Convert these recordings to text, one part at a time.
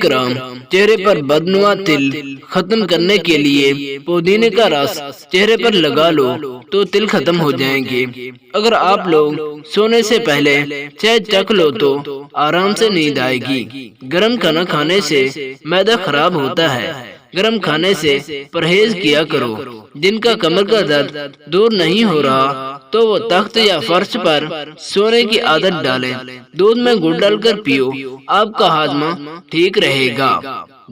کرام، چہرے پر بدنما تل ختم کرنے کے لیے پودینے کا رس چہرے پر لگا لو تو تل ختم ہو جائیں گے۔ اگر آپ لوگ سونے سے پہلے چائے چکھ لو تو آرام سے نیند آئے گی۔ گرم کھانا کھانے سے معدہ خراب ہوتا ہے، گرم کھانے سے پرہیز کیا کرو۔ جن کا کمر کا درد دور نہیں ہو رہا تو وہ تخت یا فرش پر سونے کی عادت ڈالیں، دودھ میں گڑ ڈال کر پیو، آپ کا ہاضمہ ٹھیک رہے گا۔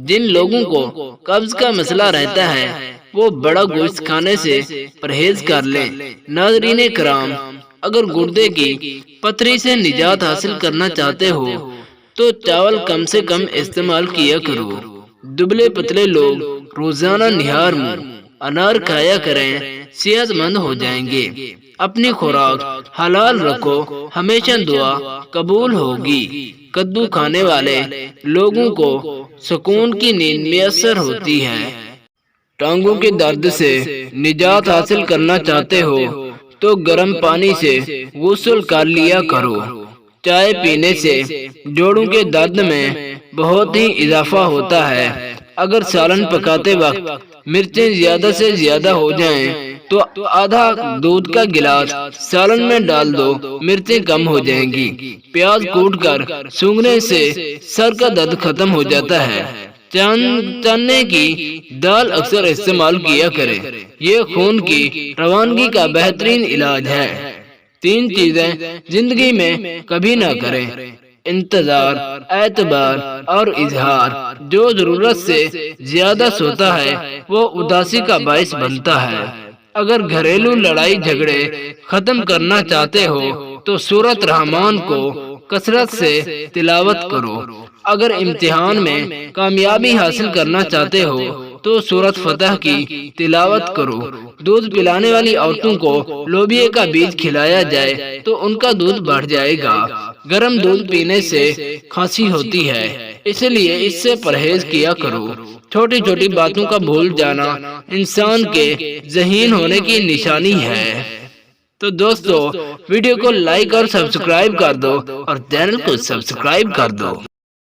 جن لوگوں کو قبض کا مسئلہ رہتا ہے وہ بڑا گوشت کھانے سے پرہیز کر لیں۔ ناظرین کرام، اگر گردے کی پتھری سے نجات حاصل کرنا چاہتے ہو تو چاول کم سے کم استعمال کیا کرو۔ دبلے پتلے لوگ روزانہ نہار منہ انار کھایا کریں، صحت مند ہو جائیں گے۔ اپنی خوراک حلال رکھو، ہمیشہ دعا قبول ہوگی۔ کدو کھانے والے لوگوں کو سکون کی نیند میسر ہوتی ہے۔ ٹانگوں کے درد سے نجات حاصل کرنا چاہتے ہو تو گرم پانی سے غسل کر لیا کرو۔ چائے پینے سے جوڑوں کے درد میں بہت ہی اضافہ ہوتا ہے۔ اگر سالن پکاتے وقت مرچیں زیادہ سے زیادہ ہو جائیں تو آدھا دودھ کا گلاس سالن میں ڈال دو، مرچیں کم ہو جائیں گی۔ پیاز کوٹ کر سونگھنے سے سر کا درد ختم ہو جاتا ہے۔ چنے کی دال اکثر استعمال کیا کریں، یہ خون کی روانگی کا بہترین علاج ہے۔ 3 چیزیں زندگی میں کبھی نہ کریں: انتظار، اعتبار اور اظہار۔ جو ضرورت سے زیادہ سوتا ہے وہ اداسی کا باعث بنتا ہے۔ اگر گھریلو لڑائی جھگڑے ختم کرنا چاہتے ہو تو سورۃ رحمان کو کثرت سے تلاوت کرو۔ اگر امتحان میں کامیابی حاصل کرنا چاہتے ہو تو سورۃ فتح کی تلاوت کرو۔ دودھ پلانے والی عورتوں کو لوبیا کا بیج کھلایا جائے تو ان کا دودھ بڑھ جائے گا۔ گرم دودھ پینے سے کھانسی ہوتی ہے، اس لیے اس سے پرہیز کیا کرو۔ چھوٹی چھوٹی باتوں کا بھول جانا انسان کے ذہین ہونے کی نشانی ہے۔ تو دوستو، ویڈیو کو لائک اور سبسکرائب کر دو اور چینل کو سبسکرائب کر دو۔